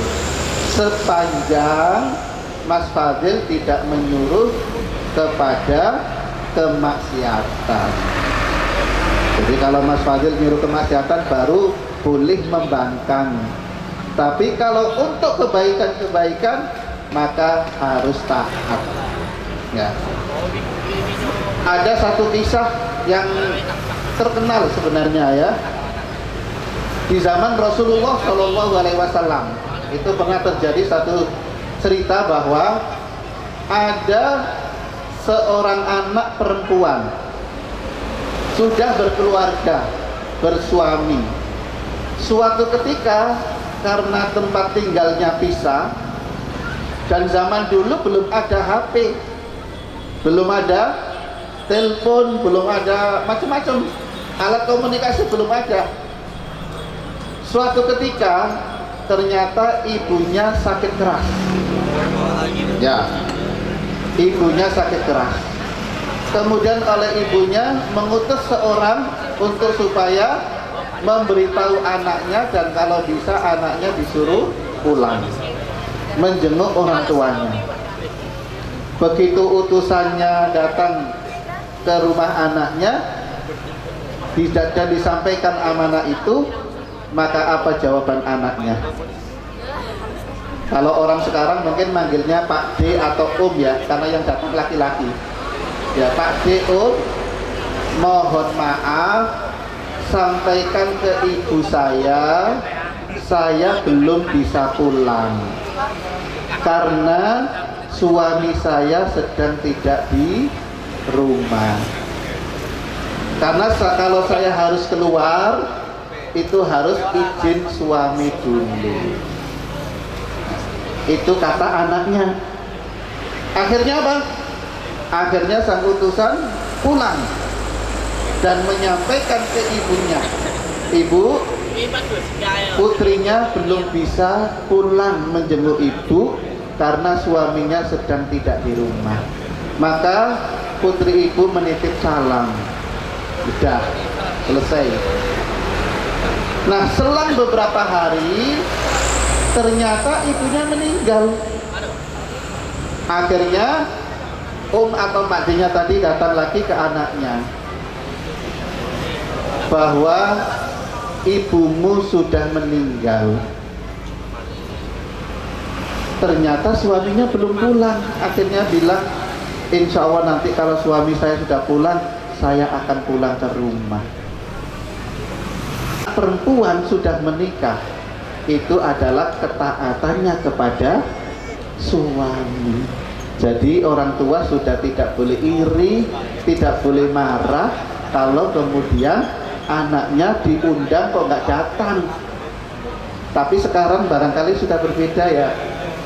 sepanjang Mas Fadil tidak menyuruh kepada kemaksiatan. Jadi kalau Mas Fadil menyuruh kemaksiatan baru boleh membangkang. Tapi kalau untuk kebaikan-kebaikan maka harus taat ya. Ada satu kisah yang terkenal sebenarnya ya, di zaman Rasulullah Shallallahu Alaihi Wasallam itu pernah terjadi satu cerita bahwa ada seorang anak perempuan sudah berkeluarga, bersuami, Suatu ketika karena tempat tinggalnya pisah, dan zaman dulu belum ada HP, belum ada telepon, belum ada macam-macam alat komunikasi, belum ada. Suatu ketika ternyata ibunya sakit keras. Ya, ibunya sakit keras. Kemudian oleh ibunya mengutus seorang untuk supaya memberitahu anaknya, dan kalau bisa anaknya disuruh pulang menjenguk orang tuanya. Begitu utusannya datang ke rumah anaknya dan disampaikan amanah itu, maka apa jawaban anaknya? Kalau orang sekarang mungkin manggilnya Pak D atau Om ya, karena yang datang laki-laki. Ya, Pak D, Om, mohon maaf, sampaikan ke ibu saya belum bisa pulang karena suami saya sedang tidak di rumah. Karena kalau saya harus keluar, itu harus izin suami dulu. Itu kata anaknya. Akhirnya apa? Akhirnya sang utusan pulang dan menyampaikan ke ibunya, ibu, putrinya belum bisa pulang menjenguk ibu karena suaminya sedang tidak di rumah. Maka putri ibu menitip salam. Sudah selesai. Nah, selang beberapa hari ternyata ibunya meninggal. Akhirnya atau makdinya tadi datang lagi ke anaknya, bahwa ibumu sudah meninggal. Ternyata suaminya belum pulang. Akhirnya bilang, insya Allah nanti kalau suami saya sudah pulang, saya akan pulang ke rumah. Perempuan sudah menikah, itu adalah ketaatannya kepada suami. Jadi orang tua sudah tidak boleh iri, tidak boleh marah kalau kemudian anaknya diundang kok nggak datang. Tapi sekarang barangkali sudah berbeda ya.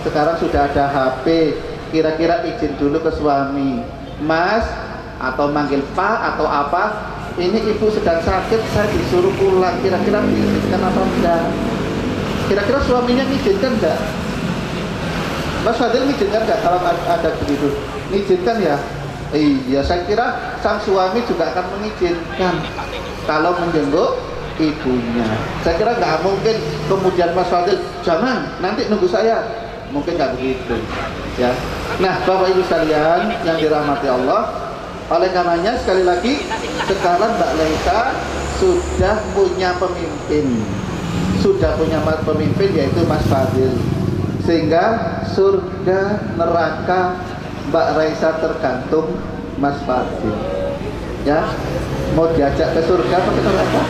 Sekarang sudah ada HP, kira-kira izin dulu ke suami, Mas, atau manggil Pak atau apa, ini ibu sedang sakit, saya disuruh pulang, kira-kira diizinkan apa enggak? Kira-kira suaminya mengizinkan enggak? Mas Fadil mengizinkan enggak kalau ada begitu? Mengizinkan ya? Iya, saya kira sang suami juga akan mengizinkan kalau menjenguk ibunya. Saya kira nggak mungkin kemudian Mas Fadil, jangan, nanti nunggu saya. Mungkin nggak begitu ya. Nah, Bapak Ibu sekalian yang dirahmati Allah, oleh karenanya sekali lagi sekarang Mbak Laisa sudah punya pemimpin, yaitu Mas Fadil, sehingga surga neraka Mbak Raisa tergantung Mas Fadil ya. Mau diajak ke surga atau ke neraka?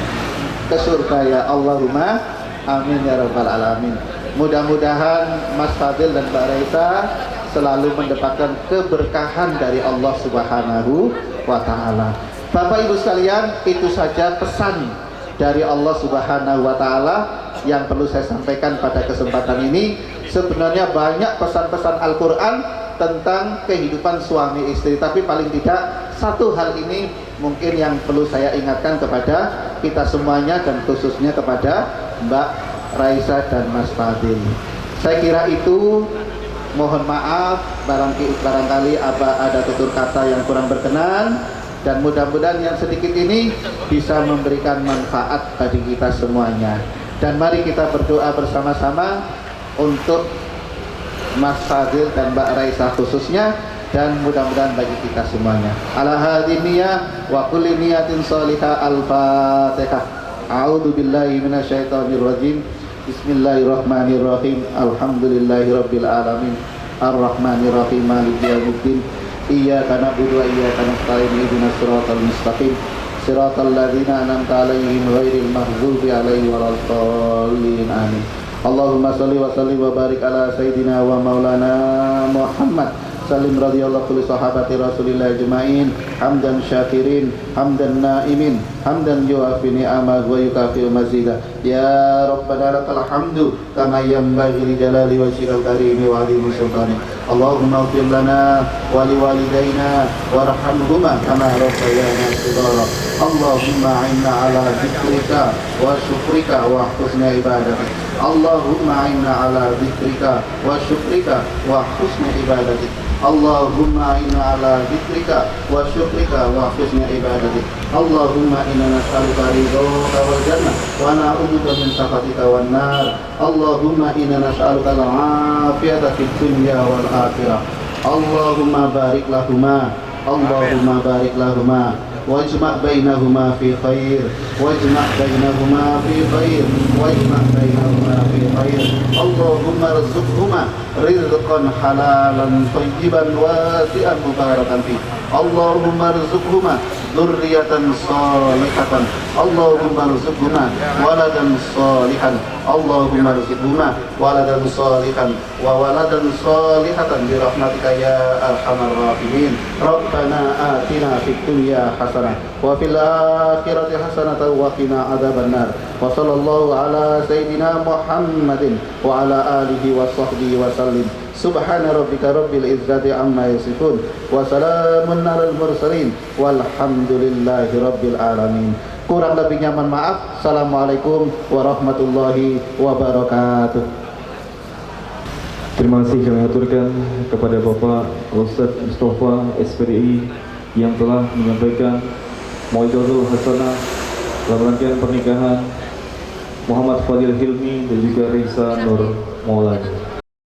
Ke surga ya, Allahumma amin ya rabbal alamin. Mudah-mudahan Mas Fadil dan Mbak Raisa selalu mendapatkan keberkahan dari Allah Subhanahu wa ta'ala. Bapak Ibu sekalian, itu saja pesan dari Allah Subhanahu wa ta'ala yang perlu saya sampaikan pada kesempatan ini. Sebenarnya banyak pesan-pesan Al-Quran tentang kehidupan suami istri, tapi paling tidak satu hal ini mungkin yang perlu saya ingatkan kepada kita semuanya, dan khususnya kepada Mbak Raisa dan Mas Fadil. Saya kira itu. Mohon maaf barangkali ada tutur kata yang kurang berkenan, dan mudah-mudahan yang sedikit ini bisa memberikan manfaat bagi kita semuanya. Dan mari kita berdoa bersama-sama untuk Mas Fadil dan Mbak Raisa khususnya, dan mudah-mudahan bagi kita semuanya. Ala hadiniyah wa kulli niyatin salihah. Al-Fatihah. A'udzu billahi minasyaitonir rajim. Bismillahirrahmanirrahim. Alhamdulillahirabbil alamin. Arrahmanirrahim. Maliki yaumiddin. Iyyaka na'budu wa iyyaka nasta'in. Ihdinas siratal mustaqim. Siratal ladzina an'amta 'alaihim ghairil maghdubi 'alaihim waladdallin. Amin. Allahumma shalli wa sallim wa barik ala sayidina wa maulana Muhammad Salim radhiyallahu kulli sahabati Rasulillah ajma'in hamdan syakirin hamdan naimin hamdan yuafi ni'amah wa yukafi mazidah. Ya Rabbana lakal hamdu kama yanbaghi li jalali wajhikal karim wa 'azimi sultanik. Allahumma ighfir lana wa liwalidayna warhamhuma kama rabbayana shighara. Allahumma 'inna ala dzikrika wa syukrika wa husni ibadatik. Allahumma 'inna ala dzikrika wa syukrika wa husni ibadatik. Allahumma inna ala dzikrika wa syukrika wa husni ibadatik. Allahumma inna nas'aluka ridhaka wal jannah wa na'udzubika min sakhatika wan nar. Allahumma inna nas'aluka al-'afiyata fid dunya wal akhirah. Allahumma barik lahuma, Allahumma barik lahuma wajma' bainahuma fi khair, wajma' bainahuma fi khair, wajma' bainahuma fi khair. Allahumma rzuqhuma rizqan halalan thayyiban wasi'an mubarakan fi. Allahumma rzuqhuma dzurriyyatan shalihatan. Allahumma rzuqhuma waladan shalihan. Allahumma rzuqhuma waladan shalihan wa waladan shalihatan bi rahmatika ya arhamar rahimin. Rabbana atina fid dunya hasanah wa fil akhirati hasanatan wa qina adzaban nar. Wa sallallahu ala sayidina Muhammadin wa ala alihi wa sahbihi wa sallim. Subhana rabbika rabbil izzati amma yasifun wa salamun alal mursalin walhamdulillahi rabbil alamin. Kurang lebihnya mohon maaf. Assalamualaikum warahmatullahi wabarakatuh. Terima kasih kami aturkan kepada Bapak Ustadz Mustafa SPDI yang telah menyampaikan Mau'izatul Hasanah dalam rangkaian pernikahan Muhammad Fadil Hilmi dan juga Raisa Nur Maulana.